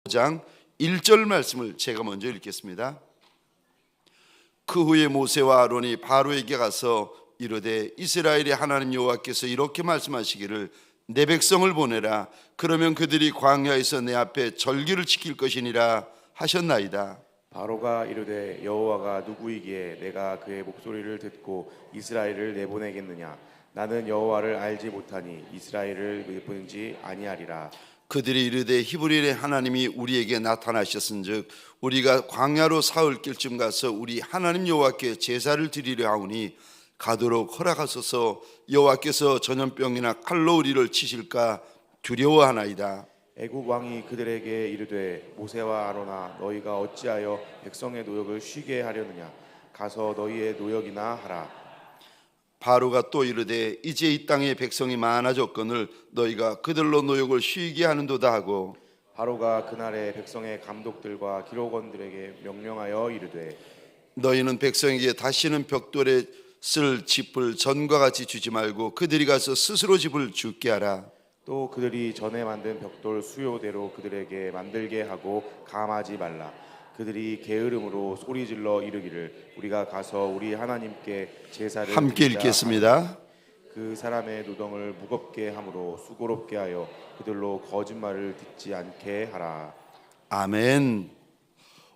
5장 1절 말씀을 제가 먼저 읽겠습니다. 그 후에 모세와 아론이 바로에게 가서 이르되 이스라엘의 하나님 여호와께서 이렇게 말씀하시기를 내 백성을 보내라. 그러면 그들이 광야에서 내 앞에 절기를 지킬 것이니라 하셨나이다. 바로가 이르되 여호와가 누구이기에 내가 그의 목소리를 듣고 이스라엘을 내보내겠느냐. 나는 여호와를 알지 못하니 이스라엘을 내보내지 아니하리라. 그들이 이르되 히브리의 하나님이 우리에게 나타나셨은즉 우리가 광야로 사흘 길쯤 가서 우리 하나님 여호와께 제사를 드리려 하오니 가도록 허락하소서. 여호와께서 전염병이나 칼로 우리를 치실까 두려워하나이다. 애굽 왕이 그들에게 이르되 모세와 아론아 너희가 어찌하여 백성의 노역을 쉬게 하려느냐. 가서 너희의 노역이나 하라. 바로가 또 이르되 이제 이 땅에 백성이 많아졌거늘 너희가 그들로 노역을 쉬게 하는도다 하고, 바로가 그날에 백성의 감독들과 기록원들에게 명령하여 이르되 너희는 백성에게 다시는 벽돌에 쓸 짚을 전과 같이 주지 말고 그들이 가서 스스로 짚을 줍게 하라. 또 그들이 전에 만든 벽돌 수요대로 그들에게 만들게 하고 감하지 말라. 그들이 게으름으로 소리질러 이르기를 우리가 가서 우리 하나님께 제사를 함께 드리자 읽겠습니다. 하니 그 사람의 노동을 무겁게 함으로 수고롭게 하여 그들로 거짓말을 듣지 않게 하라. 아멘.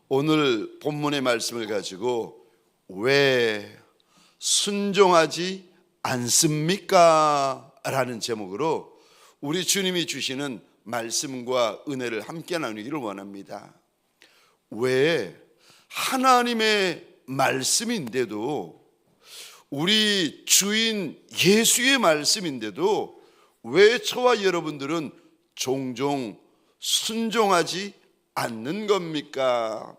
오늘 본문의 말씀을 가지고 왜 순종하지 않습니까? 라는 제목으로 우리 주님이 주시는 말씀과 은혜를 함께 나누기를 원합니다. 왜 하나님의 말씀인데도, 우리 주인 예수의 말씀인데도 왜 저와 여러분들은 종종 순종하지 않는 겁니까?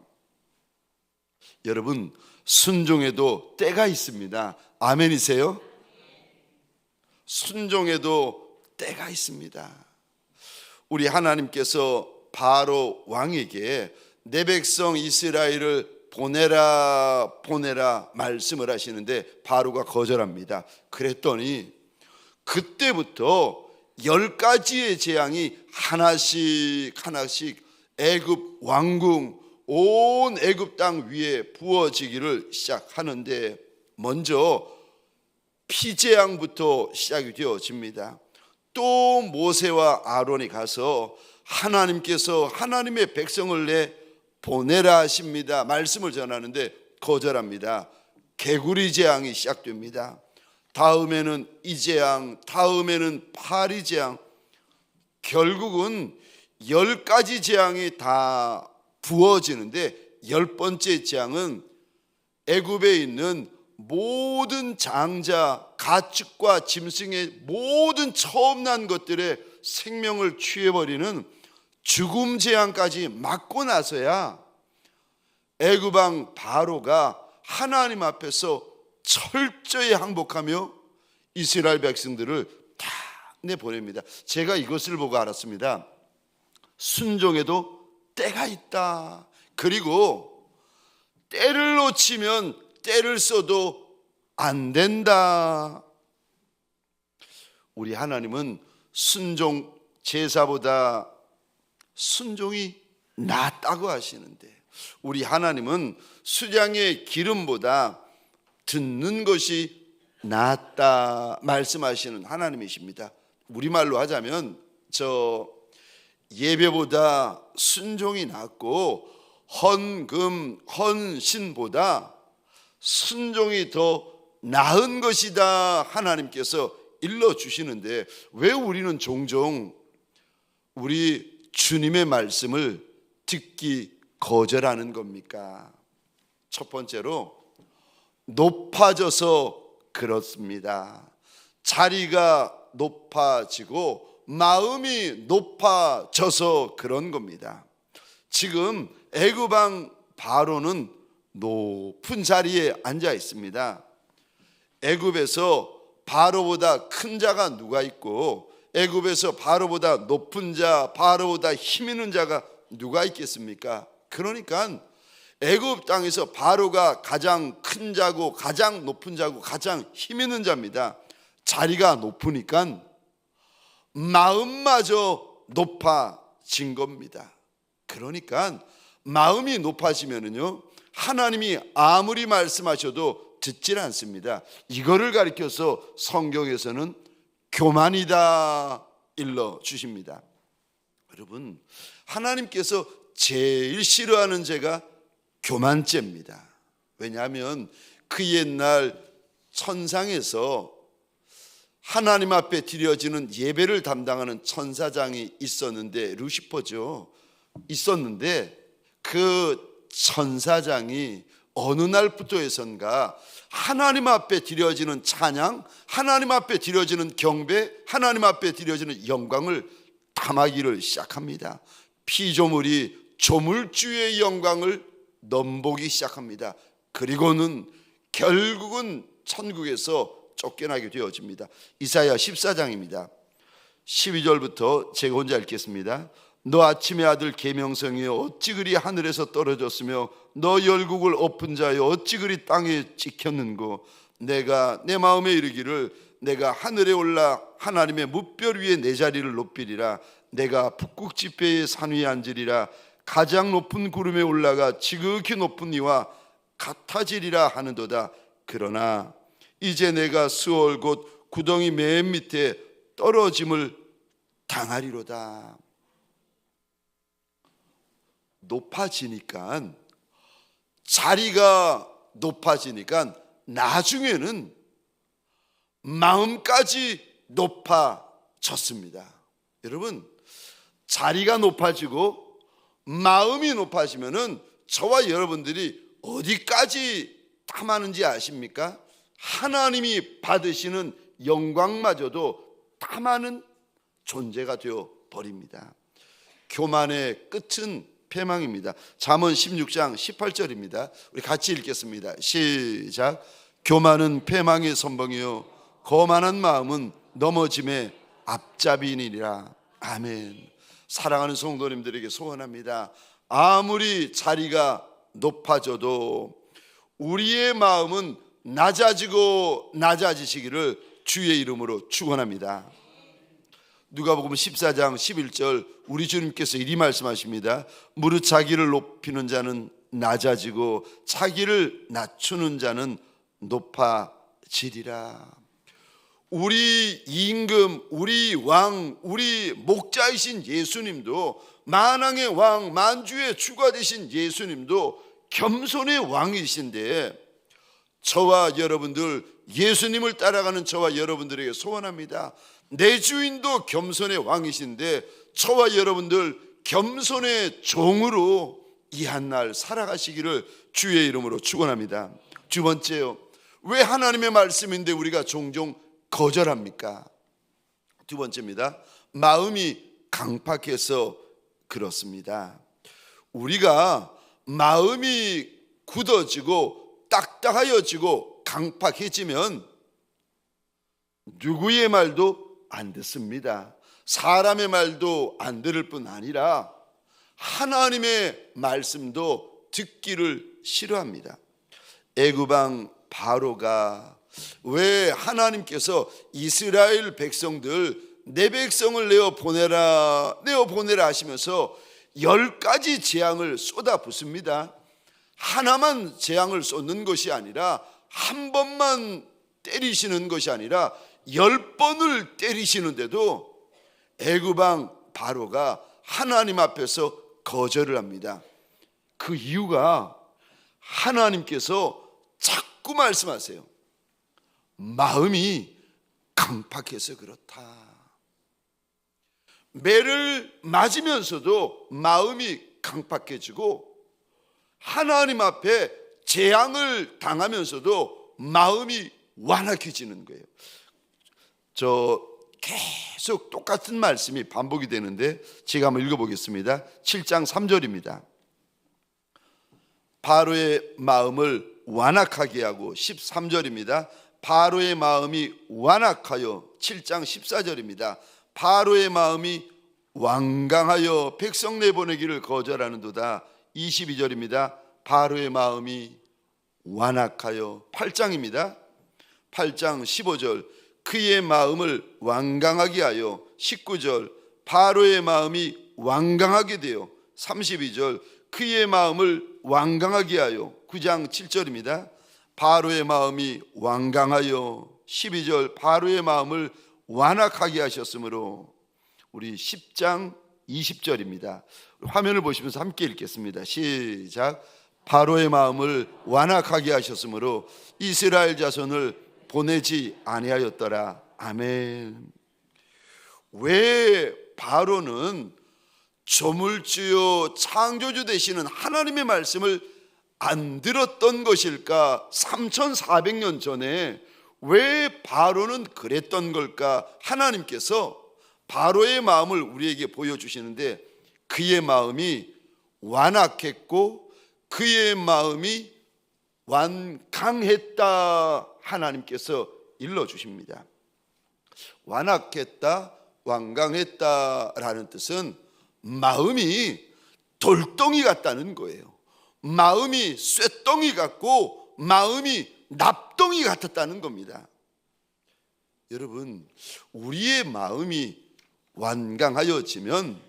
여러분, 순종에도 때가 있습니다. 아멘이세요? 순종에도 때가 있습니다. 우리 하나님께서 바로 왕에게 내 백성 이스라엘을 보내라 말씀을 하시는데 바로가 거절합니다. 그랬더니 그때부터 10가지의 재앙이 하나씩 애굽 왕궁 온 애굽 땅 위에 부어지기를 시작하는데, 먼저 피재앙부터 시작이 되어집니다. 또 모세와 아론이 가서 하나님께서 하나님의 백성을 내 보내라 하십니다. 말씀을 전하는데 거절합니다. 개구리 재앙이 시작됩니다. 다음에는 이 재앙, 다음에는 파리 재앙, 결국은 10가지 재앙이 다 부어지는데 10번째 재앙은 애굽에 있는 모든 장자, 가축과 짐승의 모든 처음 난 것들의 생명을 취해버리는 죽음 재앙까지 맞고 나서야 애굽 왕 바로가 하나님 앞에서 철저히 항복하며 이스라엘 백성들을 다 내보냅니다. 제가 이것을 보고 알았습니다. 순종에도 때가 있다. 그리고 때를 놓치면 때를 써도 안 된다. 우리 하나님은 순종 제사보다 순종이 낫다고 하시는데, 우리 하나님은 수량의 기름보다 듣는 것이 낫다 말씀하시는 하나님이십니다. 우리말로 하자면 예배보다 순종이 낫고 헌금 헌신보다 순종이 더 나은 것이다 하나님께서 일러주시는데, 왜 우리는 종종 우리 주님의 말씀을 듣기 거절하는 겁니까? 첫 번째로 높아져서 그렇습니다. 자리가 높아지고 마음이 높아져서 그런 겁니다. 지금 애굽 왕 바로는 높은 자리에 앉아 있습니다. 애굽에서 바로보다 큰 자가 누가 있고, 애굽에서 바로보다 높은 자, 바로보다 힘 있는 자가 누가 있겠습니까? 그러니까 애굽 땅에서 바로가 가장 큰 자고 가장 높은 자고 가장 힘 있는 자입니다. 자리가 높으니까 마음마저 높아진 겁니다. 그러니까 마음이 높아지면은요, 하나님이 아무리 말씀하셔도 듣질 않습니다. 이거를 가리켜서 성경에서는 교만이다 일러 주십니다. 여러분, 하나님께서 제일 싫어하는 죄가 교만죄입니다. 왜냐하면 그 옛날 천상에서 하나님 앞에 드려지는 예배를 담당하는 천사장이 있었는데, 루시퍼죠. 있었는데 그 천사장이 어느 날부터 해선가 하나님 앞에 드려지는 찬양, 하나님 앞에 드려지는 경배, 하나님 앞에 드려지는 영광을 탐하기를 시작합니다. 피조물이 조물주의 영광을 넘보기 시작합니다. 그리고는 결국은 천국에서 쫓겨나게 되어집니다. 이사야 14장입니다. 12절부터 제가 혼자 읽겠습니다. 너 아침의 아들 계명성이여 어찌 그리 하늘에서 떨어졌으며 너 열국을 엎은 자여 어찌 그리 땅에 찍혔는고 내가 내 마음에 이르기를 내가 하늘에 올라 하나님의 뭇별 위에 내 자리를 높이리라. 내가 북극 지폐의 산 위에 앉으리라. 가장 높은 구름에 올라가 지극히 높은 이와 같아지리라 하는도다. 그러나 이제 내가 수월 곧 구덩이 맨 밑에 떨어짐을 당하리로다. 높아지니까, 자리가 높아지니까 나중에는 마음까지 높아졌습니다. 여러분, 자리가 높아지고 마음이 높아지면은 저와 여러분들이 어디까지 탐하는지 아십니까? 하나님이 받으시는 영광마저도 탐하는 존재가 되어 버립니다. 교만의 끝은 패망입니다. 잠언 16장 18절입니다. 우리 같이 읽겠습니다. 시작. 교만은 패망의 선봉이요 거만한 마음은 넘어짐의 앞잡이니라. 아멘. 사랑하는 성도님들에게 소원합니다. 아무리 자리가 높아져도 우리의 마음은 낮아지고 낮아지시기를 주의 이름으로 축원합니다. 누가복음 14장 11절 우리 주님께서 이리 말씀하십니다. 무릇 자기를 높이는 자는 낮아지고 자기를 낮추는 자는 높아지리라. 우리 임금, 우리 왕, 우리 목자이신 예수님도, 만왕의 왕, 만주의 주가 되신 예수님도 겸손의 왕이신데, 저와 여러분들, 예수님을 따라가는 저와 여러분들에게 소원합니다. 내 주인도 겸손의 왕이신데 저와 여러분들 겸손의 종으로 이 한날 살아가시기를 주의 이름으로 축원합니다. 두 번째요, 왜 하나님의 말씀인데 우리가 종종 거절합니까? 두 번째입니다. 마음이 강팍해서 그렇습니다. 우리가 마음이 굳어지고 딱딱해지고 강팍해지면 누구의 말도 안 듣습니다. 사람의 말도 안 들을 뿐 아니라 하나님의 말씀도 듣기를 싫어합니다. 애굽왕 바로가 왜 하나님께서 이스라엘 백성들 내 백성을 내어 보내라 하시면서 10가지 재앙을 쏟아붓습니다. 하나만 재앙을 쏟는 것이 아니라 한 번만 때리시는 것이 아니라 10번을 때리시는데도 애굽왕 바로가 하나님 앞에서 거절을 합니다. 그 이유가 하나님께서 자꾸 말씀하세요. 마음이 강팍해서 그렇다. 매를 맞으면서도 마음이 강팍해지고 하나님 앞에 재앙을 당하면서도 마음이 완악해지는 거예요. 계속 똑같은 말씀이 반복이 되는데 제가 한번 읽어보겠습니다. 7장 3절입니다. 바로의 마음을 완악하게 하고 13절입니다. 바로의 마음이 완악하여 7장 14절입니다. 바로의 마음이 완강하여 백성 내보내기를 거절하는도다. 22절입니다. 바로의 마음이 완악하여 8장입니다. 8장 15절 그의 마음을 완강하게 하여 19절 바로의 마음이 완강하게 되어 32절 그의 마음을 완강하게 하여 9장 7절입니다. 바로의 마음이 완강하여 12절 바로의 마음을 완악하게 하셨으므로 우리 10장 20절입니다. 화면을 보시면서 함께 읽겠습니다. 시작. 바로의 마음을 완악하게 하셨으므로 이스라엘 자손을 보내지 아니하였더라. 아멘. 왜 바로는 조물주요 창조주 되시는 하나님의 말씀을 안 들었던 것일까? 3400년 전에 왜 바로는 그랬던 걸까? 하나님께서 바로의 마음을 우리에게 보여주시는데 그의 마음이 완악했고 그의 마음이 완강했다 하나님께서 일러주십니다. 완악했다, 완강했다라는 뜻은 마음이 돌덩이 같다는 거예요. 마음이 쇠덩이 같고 마음이 납덩이 같았다는 겁니다. 여러분, 우리의 마음이 완강하여지면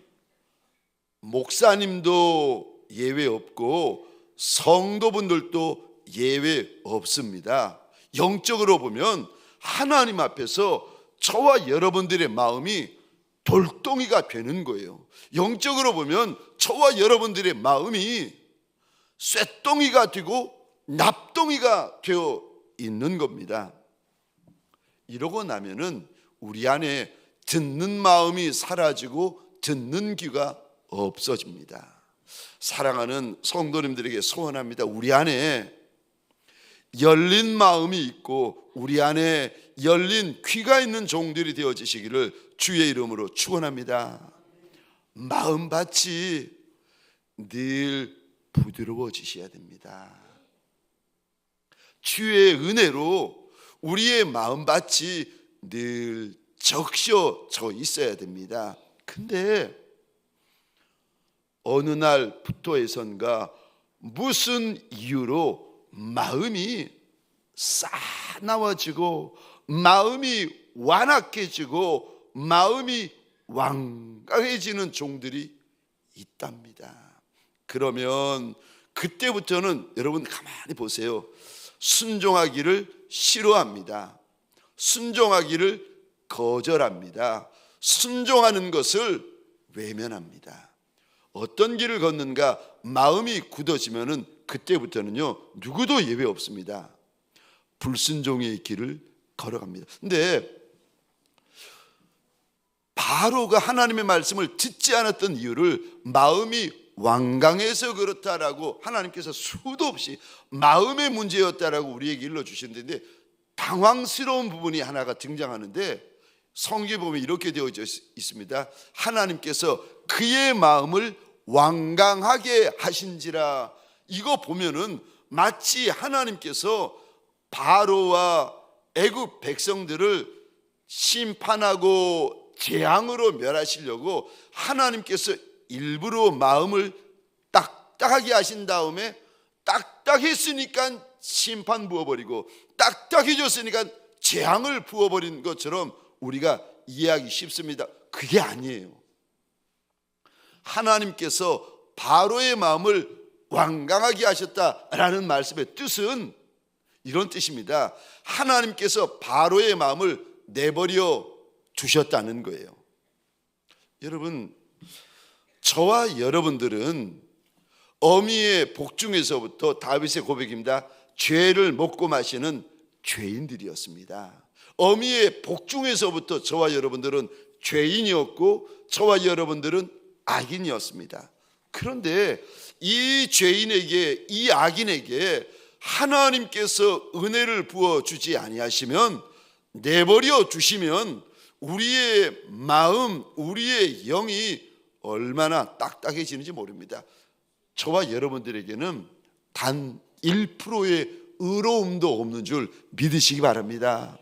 목사님도 예외 없고 성도분들도 예외 없습니다. 영적으로 보면 하나님 앞에서 저와 여러분들의 마음이 돌덩이가 되는 거예요. 영적으로 보면 저와 여러분들의 마음이 쇠덩이가 되고 납덩이가 되어 있는 겁니다. 이러고 나면은 우리 안에 듣는 마음이 사라지고 듣는 귀가 없어집니다. 사랑하는 성도님들에게 소원합니다. 우리 안에 열린 마음이 있고 우리 안에 열린 귀가 있는 종들이 되어지시기를 주의 이름으로 축원합니다. 마음밭이 늘 부드러워지셔야 됩니다. 주의 은혜로 우리의 마음밭이 늘 적셔져 있어야 됩니다. 근데 어느 날부터에선가 무슨 이유로 마음이 싸나워지고 마음이 완악해지고 마음이 완강해지는 종들이 있답니다. 그러면 그때부터는 여러분 가만히 보세요. 순종하기를 싫어합니다. 순종하기를 거절합니다. 순종하는 것을 외면합니다. 어떤 길을 걷는가 마음이 굳어지면은 그때부터는요 누구도 예외 없습니다. 불순종의 길을 걸어갑니다. 근데 바로가 하나님의 말씀을 듣지 않았던 이유를 마음이 완강해서 그렇다라고 하나님께서 수도 없이 마음의 문제였다라고 우리에게 일러주시는데 당황스러운 부분이 하나가 등장하는데 성경에 보면 이렇게 되어져 있습니다. 하나님께서 그의 마음을 완강하게 하신지라. 이거 보면은 마치 하나님께서 바로와 애굽 백성들을 심판하고 재앙으로 멸하시려고 하나님께서 일부러 마음을 딱딱하게 하신 다음에 딱딱했으니까 심판 부어버리고 딱딱해졌으니까 재앙을 부어버린 것처럼 우리가 이해하기 쉽습니다. 그게 아니에요. 하나님께서 바로의 마음을 완강하게 하셨다라는 말씀의 뜻은 이런 뜻입니다. 하나님께서 바로의 마음을 내버려 두셨다는 거예요. 여러분, 저와 여러분들은 어미의 복중에서부터 다윗의 고백입니다. 죄를 먹고 마시는 죄인들이었습니다. 어미의 복중에서부터 저와 여러분들은 죄인이었고 저와 여러분들은 악인이었습니다. 그런데 이 죄인에게, 이 악인에게 하나님께서 은혜를 부어주지 아니하시면, 내버려 두시면 우리의 마음, 우리의 영이 얼마나 딱딱해지는지 모릅니다. 저와 여러분들에게는 단 1%의 의로움도 없는 줄 믿으시기 바랍니다.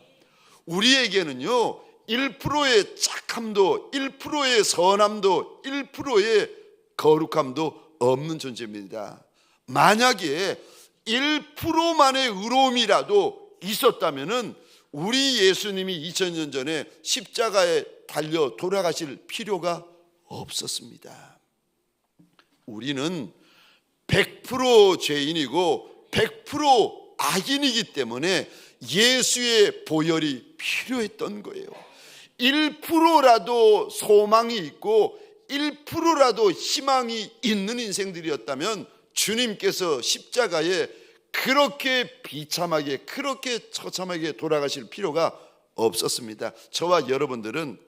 우리에게는요 1%의 착함도 1%의 선함도 1%의 거룩함도 없는 존재입니다. 만약에 1%만의 의로움이라도 있었다면은 우리 예수님이 2000년 전에 십자가에 달려 돌아가실 필요가 없었습니다. 우리는 100% 죄인이고 100% 악인이기 때문에 예수의 보혈이 필요했던 거예요. 1%라도 소망이 있고 1%라도 희망이 있는 인생들이었다면 주님께서 십자가에 그렇게 비참하게, 그렇게 처참하게 돌아가실 필요가 없었습니다. 저와 여러분들은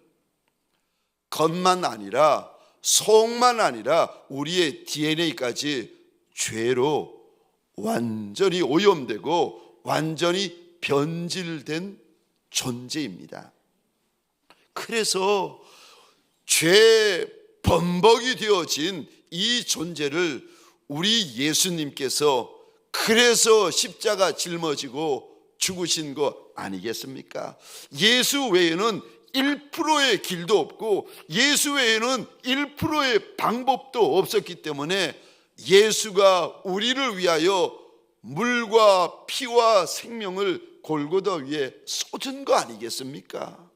겉만 아니라 속만 아니라 우리의 DNA까지 죄로 완전히 오염되고 완전히 변질된 존재입니다. 그래서 죄 범벅이 되어진 이 존재를 우리 예수님께서 그래서 십자가 짊어지고 죽으신 거 아니겠습니까? 예수 외에는 1%의 길도 없고 예수 외에는 1%의 방법도 없었기 때문에 예수가 우리를 위하여 물과 피와 생명을 골고다 위에 쏟은 거 아니겠습니까?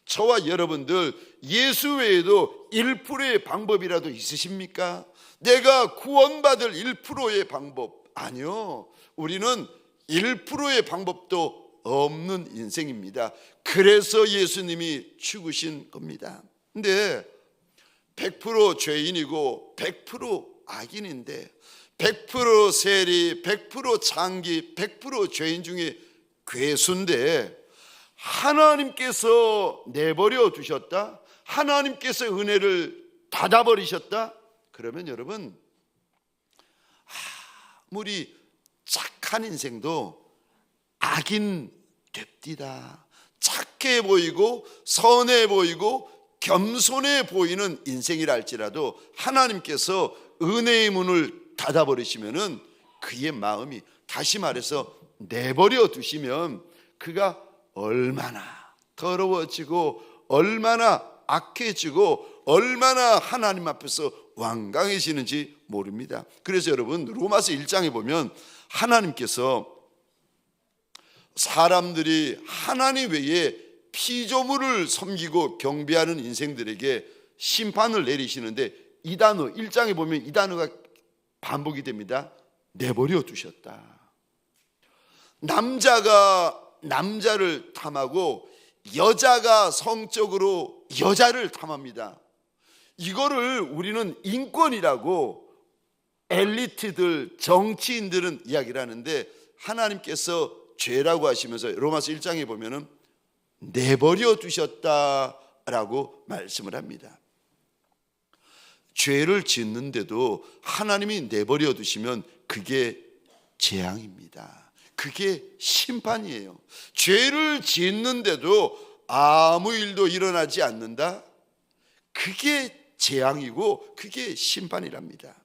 저와 여러분들 예수 외에도 1%의 방법이라도 있으십니까? 내가 구원받을 1%의 방법, 아니요. 우리는 1%의 방법도 없는 인생입니다. 그래서 예수님이 죽으신 겁니다. 근데 100% 죄인이고 100% 악인인데 100% 세리, 100% 창기, 100% 죄인 중에 괴수인데 하나님께서 내버려 두셨다? 하나님께서 은혜를 닫아버리셨다? 그러면 여러분, 아무리 착한 인생도 악인 됩디다. 착해 보이고 선해 보이고 겸손해 보이는 인생이라 할지라도 하나님께서 은혜의 문을 닫아버리시면은 그의 마음이, 다시 말해서 내버려 두시면 그가 얼마나 더러워지고 얼마나 악해지고 얼마나 하나님 앞에서 완강해지는지 모릅니다. 그래서 여러분, 로마서 1장에 보면 하나님께서 사람들이 하나님 외에 피조물을 섬기고 경배하는 인생들에게 심판을 내리시는데 이 단어 1장에 보면 이 단어가 반복이 됩니다. 내버려 두셨다. 남자가 남자를 탐하고 여자가 성적으로 여자를 탐합니다. 이거를 우리는 인권이라고 엘리트들, 정치인들은 이야기를 하는데 하나님께서 죄라고 하시면서 로마서 1장에 보면은 내버려 두셨다라고 말씀을 합니다. 죄를 짓는데도 하나님이 내버려 두시면 그게 재앙입니다. 그게 심판이에요. 죄를 짓는데도 아무 일도 일어나지 않는다? 그게 재앙이고 그게 심판이랍니다.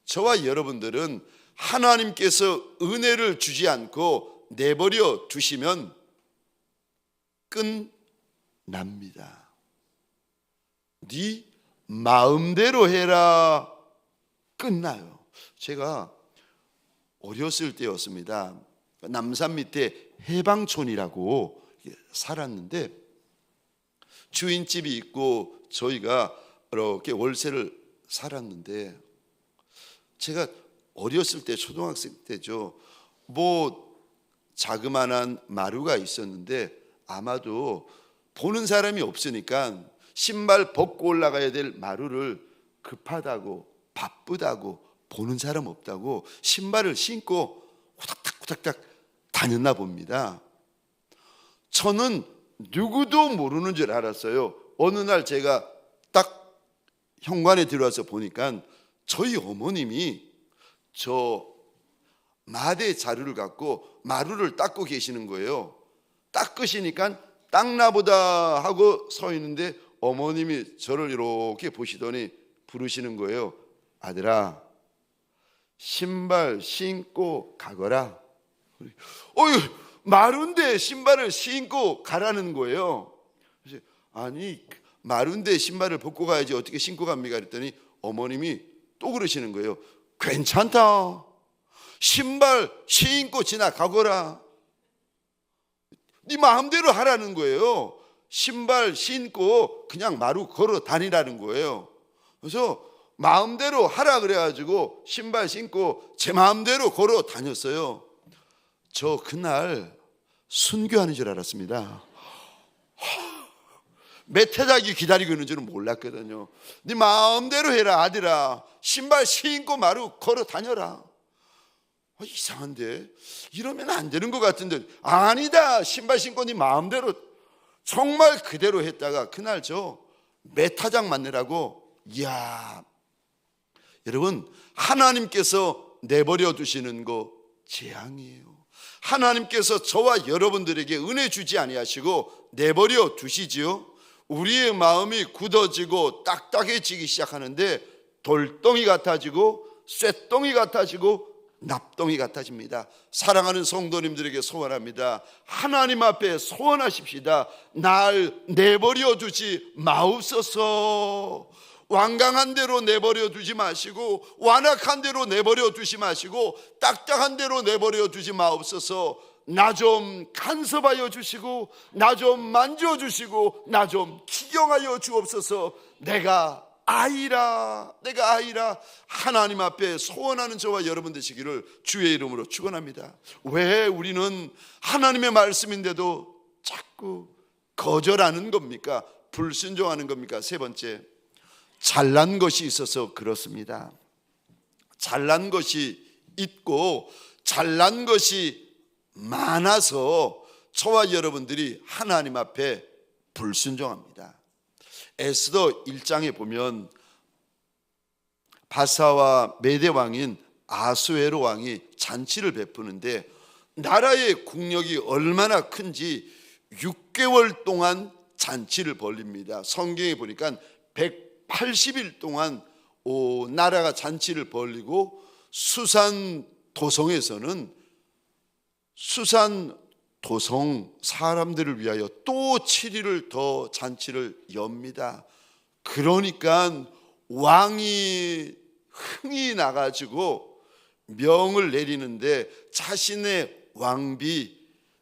저와 여러분들은 하나님께서 은혜를 주지 않고 내버려 두시면 끝납니다. 네 마음대로 해라. 끝나요. 제가 어렸을 때였습니다. 남산 밑에 해방촌이라고 살았는데 주인집이 있고 저희가 이렇게 월세를 살았는데 제가 어렸을 때 초등학생 때죠. 뭐 자그마한 마루가 있었는데 아마도 보는 사람이 없으니까 신발 벗고 올라가야 될 마루를 급하다고 바쁘다고 보는 사람 없다고 신발을 신고 후닥닥 다녔나 봅니다. 저는 누구도 모르는 줄 알았어요. 어느 날 제가 딱 현관에 들어와서 보니까 저희 어머님이 저 마대 자루를 갖고 마루를 닦고 계시는 거예요. 닦으시니까 닦나보다 하고 서 있는데 어머님이 저를 이렇게 보시더니 부르시는 거예요. 아들아, 신발 신고 가거라. 마루인데 신발을 신고 가라는 거예요. 그래서 아니, 마루인데 신발을 벗고 가야지 어떻게 신고 갑니까? 그랬더니 어머님이 또 그러시는 거예요. 괜찮다. 신발 신고 지나가거라. 네 마음대로 하라는 거예요. 신발 신고 그냥 마루 걸어 다니라는 거예요. 그래서 마음대로 하라 그래가지고 신발 신고 제 마음대로 걸어 다녔어요. 저 그날 순교하는 줄 알았습니다. 메타작이 기다리고 있는 줄은 몰랐거든요. 네 마음대로 해라 아들아. 신발 신고 마루 걸어 다녀라. 이상한데 이러면 안 되는 것 같은데, 아니다, 신발 신고 네 마음대로 정말 그대로 했다가 그날 저 메타작 맞느라고, 이야, 여러분, 하나님께서 내버려 두시는 거 재앙이에요. 하나님께서 저와 여러분들에게 은혜 주지 아니하시고 내버려 두시지요. 우리의 마음이 굳어지고 딱딱해지기 시작하는데 돌덩이 같아지고 쇠덩이 같아지고 납덩이 같아집니다. 사랑하는 성도님들에게 소원합니다. 하나님 앞에 소원하십시다. 날 내버려 두지 마옵소서. 완강한 대로 내버려 두지 마시고, 완악한 대로 내버려 두지 마시고, 딱딱한 대로 내버려 두지 마옵소서. 나 좀 간섭하여 주시고, 나 좀 만져 주시고, 나 좀 기경하여 주옵소서. 내가 아이라, 내가 아이라. 하나님 앞에 소원하는 저와 여러분 되시기를 주의 이름으로 축원합니다. 왜 우리는 하나님의 말씀인데도 자꾸 거절하는 겁니까? 불순종하는 겁니까? 세 번째, 잘난 것이 있어서 그렇습니다. 잘난 것이 있고 잘난 것이 많아서 저와 여러분들이 하나님 앞에 불순종합니다. 에스더 1장에 보면 바사와 메대 왕인 아수에로 왕이 잔치를 베푸는데 나라의 국력이 얼마나 큰지 6개월 동안 잔치를 벌립니다. 성경에 보니까 180일 동안 나라가 잔치를 벌리고 수산 도성에서는 수산 도성 사람들을 위하여 또 7일을 더 잔치를 엽니다. 그러니까 왕이 흥이 나가지고 명을 내리는데 자신의 왕비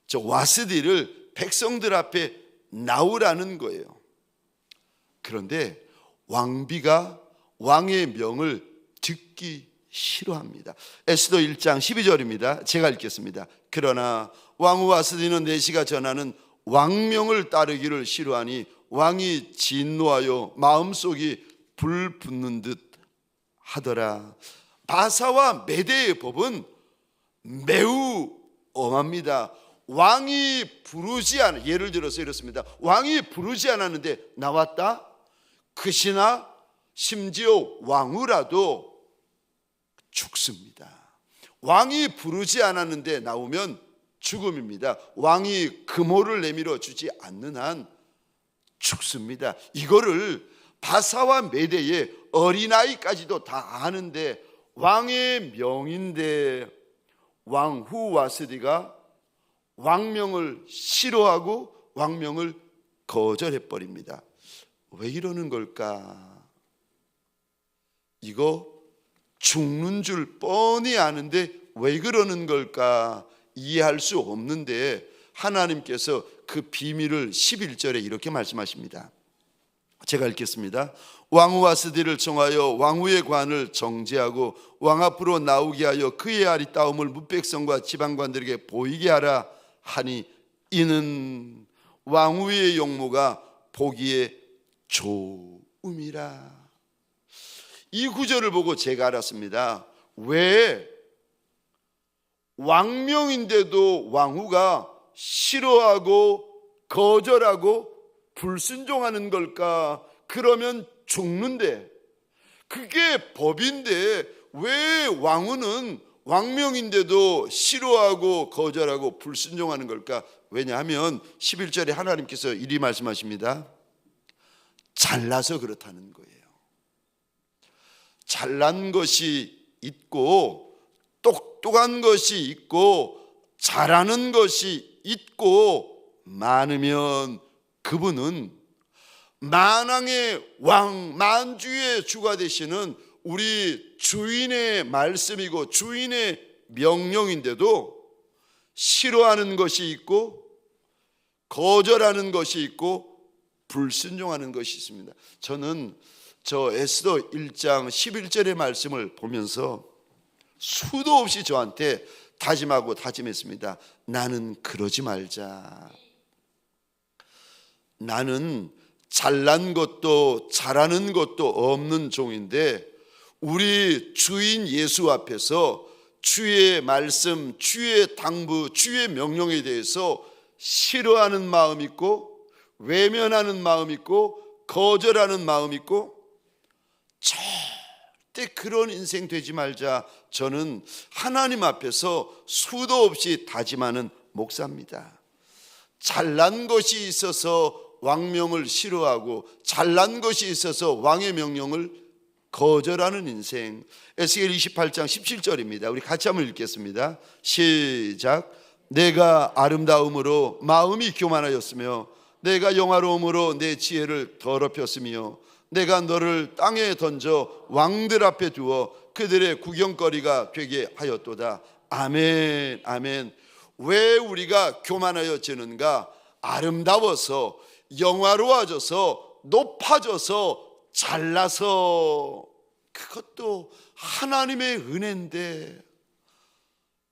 저 와스디를 백성들 앞에 나오라는 거예요. 그런데 왕비가 왕의 명을 듣기 싫어합니다. 에스더 1장 12절입니다. 제가 읽겠습니다. 그러나 왕후 와스디는 내시가 전하는 왕명을 따르기를 싫어하니 왕이 진노하여 마음속이 불 붙는 듯 하더라. 바사와 메대의 법은 매우 엄합니다. 왕이 부르지 않아, 예를 들어서 이렇습니다. 왕이 부르지 않았는데 나왔다? 그시나 심지어 왕후라도 죽습니다. 왕이 부르지 않았는데 나오면 죽음입니다. 왕이 금호를 내밀어 주지 않는 한 죽습니다. 이거를 바사와 메대의 어린아이까지도 다 아는데 왕의 명인데 왕후 와스디가 왕명을 싫어하고 왕명을 거절해버립니다. 왜 이러는 걸까? 이거 죽는 줄 뻔히 아는데 왜 그러는 걸까? 이해할 수 없는데 하나님께서 그 비밀을 11절에 이렇게 말씀하십니다. 제가 읽겠습니다. 왕후 와스디를 정하여 왕후의 관을 정죄하고 왕 앞으로 나오게 하여 그의 아리따움을 뭇백성과 지방관들에게 보이게 하라 하니 이는 왕후의 용모가 보기에 좋음이라. 이 구절을 보고 제가 알았습니다. 왜 왕명인데도 왕후가 싫어하고 거절하고 불순종하는 걸까? 그러면 죽는데, 그게 법인데 왜 왕후는 왕명인데도 싫어하고 거절하고 불순종하는 걸까? 왜냐하면 11절에 하나님께서 이리 말씀하십니다. 잘나서 그렇다는 거예요. 잘난 것이 있고 똑똑한 것이 있고 잘하는 것이 있고 많으면 그분은 만왕의 왕, 만주의 주가 되시는 우리 주인의 말씀이고 주인의 명령인데도 싫어하는 것이 있고 거절하는 것이 있고 불순종하는 것이 있습니다. 저는 저 에스더 1장 11절의 말씀을 보면서 수도 없이 저한테 다짐하고 다짐했습니다. 나는 그러지 말자. 나는 잘난 것도 잘하는 것도 없는 종인데 우리 주인 예수 앞에서 주의 말씀, 주의 당부, 주의 명령에 대해서 싫어하는 마음 있고 외면하는 마음 있고 거절하는 마음 있고 절대 그런 인생 되지 말자. 저는 하나님 앞에서 수도 없이 다짐하는 목사입니다. 잘난 것이 있어서 왕명을 싫어하고 잘난 것이 있어서 왕의 명령을 거절하는 인생. 에스겔 28장 17절입니다. 우리 같이 한번 읽겠습니다. 시작. 내가 아름다움으로 마음이 교만하였으며 내가 영화로움으로 내 지혜를 더럽혔으며 내가 너를 땅에 던져 왕들 앞에 두어 그들의 구경거리가 되게 하였도다. 아멘, 아멘. 왜 우리가 교만하여지는가? 아름다워서 영화로워져서 높아져서 잘나서. 그것도 하나님의 은혜인데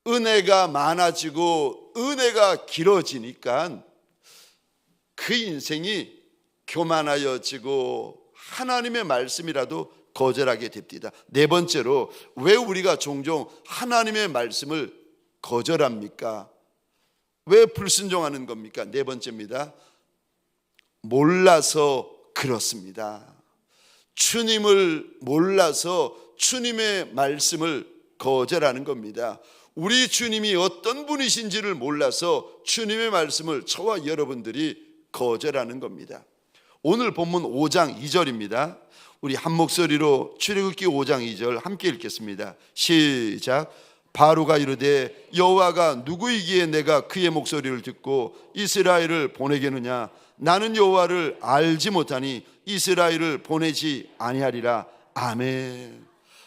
은혜가 많아지고 은혜가 길어지니까 그 인생이 교만하여지고 하나님의 말씀이라도 거절하게 됩니다. 네 번째로, 왜 우리가 종종 하나님의 말씀을 거절합니까? 왜 불순종하는 겁니까? 네 번째입니다. 몰라서 그렇습니다. 주님을 몰라서 주님의 말씀을 거절하는 겁니다. 우리 주님이 어떤 분이신지를 몰라서 주님의 말씀을 저와 여러분들이 거절하는 겁니다. 오늘 본문 5장 2절입니다. 우리 한 목소리로 출애굽기 5장 2절 함께 읽겠습니다. 시작. 바로가 이르되 여호와가 누구이기에 내가 그의 목소리를 듣고 이스라엘을 보내겠느냐? 나는 여호와를 알지 못하니 이스라엘을 보내지 아니하리라. 아멘.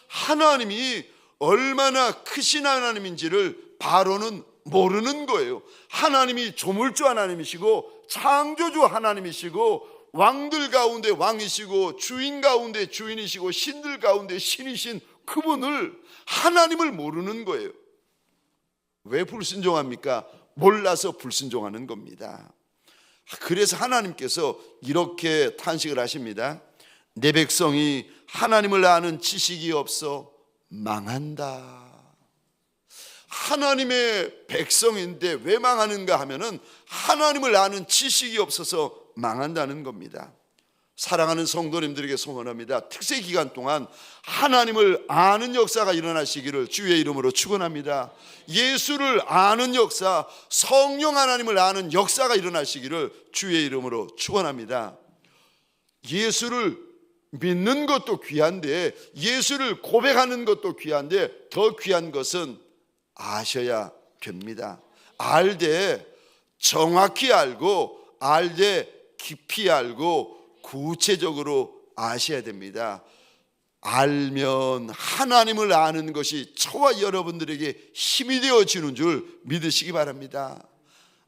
하나님이 얼마나 크신 하나님인지를 바로는 모르는 거예요. 하나님이 조물주 하나님이시고 창조주 하나님이시고 왕들 가운데 왕이시고 주인 가운데 주인이시고 신들 가운데 신이신 그분을, 하나님을 모르는 거예요. 왜 불순종합니까? 몰라서 불순종하는 겁니다. 그래서 하나님께서 이렇게 탄식을 하십니다. 내 백성이 하나님을 아는 지식이 없어 망한다. 하나님의 백성인데 왜 망하는가 하면은 하나님을 아는 지식이 없어서 망한다는 겁니다. 사랑하는 성도님들에게 소원합니다. 특세 기간 동안 하나님을 아는 역사가 일어나시기를 주의 이름으로 축원합니다. 예수를 아는 역사, 성령 하나님을 아는 역사가 일어나시기를 주의 이름으로 축원합니다. 예수를 믿는 것도 귀한데, 예수를 고백하는 것도 귀한데, 더 귀한 것은 아셔야 됩니다. 알되 정확히 알고, 알되 깊이 알고 구체적으로 아셔야 됩니다. 알면 하나님을 아는 것이 저와 여러분들에게 힘이 되어지는 줄 믿으시기 바랍니다.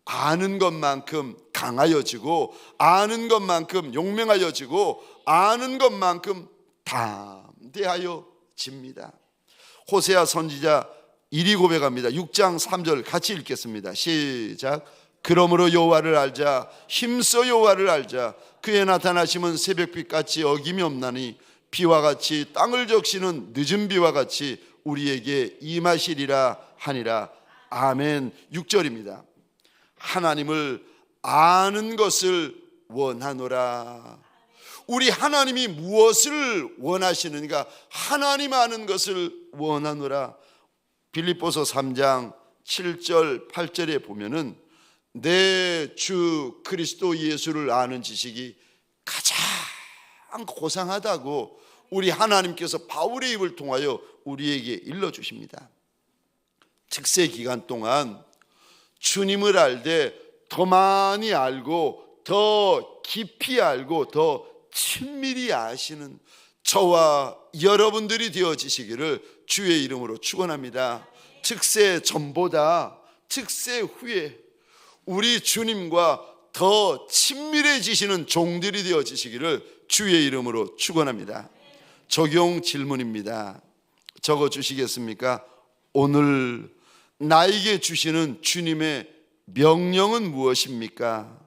아는 것만큼 강하여지고, 아는 것만큼 용맹하여지고, 아는 것만큼 담대하여집니다. 호세아 선지자 이리 고백합니다. 6장 3절 같이 읽겠습니다. 시작. 그러므로 여호와를 알자. 힘써 여호와를 알자. 그의 나타나심은 새벽빛같이 어김이 없나니 비와 같이 땅을 적시는 늦은 비와 같이 우리에게 임하시리라 하니라. 아멘. 6절입니다. 하나님을 아는 것을 원하노라. 우리 하나님이 무엇을 원하시는가? 하나님 아는 것을 원하노라. 빌립보서 3장 7절 8절에 보면은 내 주 그리스도 예수를 아는 지식이 가장 고상하다고 우리 하나님께서 바울의 입을 통하여 우리에게 일러주십니다. 특세 기간 동안 주님을 알되 더 많이 알고 더 깊이 알고 더 친밀히 아시는 저와 여러분들이 되어지시기를 주의 이름으로 축원합니다. 특세 전보다 특세 후에 우리 주님과 더 친밀해지시는 종들이 되어지시기를 주의 이름으로 축원합니다. 적용 질문입니다. 적어 주시겠습니까? 오늘 나에게 주시는 주님의 명령은 무엇입니까?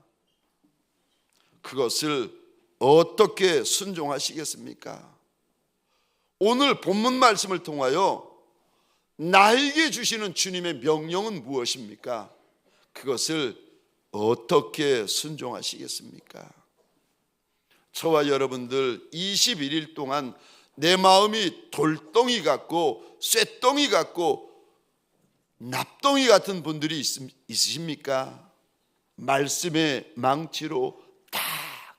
그것을 어떻게 순종하시겠습니까? 오늘 본문 말씀을 통하여 나에게 주시는 주님의 명령은 무엇입니까? 그것을 어떻게 순종하시겠습니까? 저와 여러분들 21일 동안 내 마음이 돌덩이 같고 쇠덩이 같고 납덩이 같은 분들이 있으십니까? 말씀의 망치로 다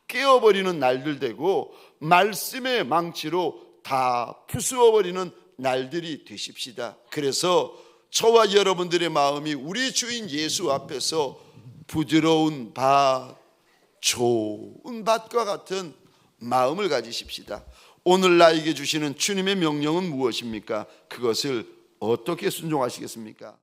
깨어버리는 날들 되고 말씀의 망치로 다 부수어버리는 날들이 되십시다. 그래서 저와 여러분들의 마음이 우리 주인 예수 앞에서 부드러운 밭, 좋은 밭과 같은 마음을 가지십시다. 오늘 나에게 주시는 주님의 명령은 무엇입니까? 그것을 어떻게 순종하시겠습니까?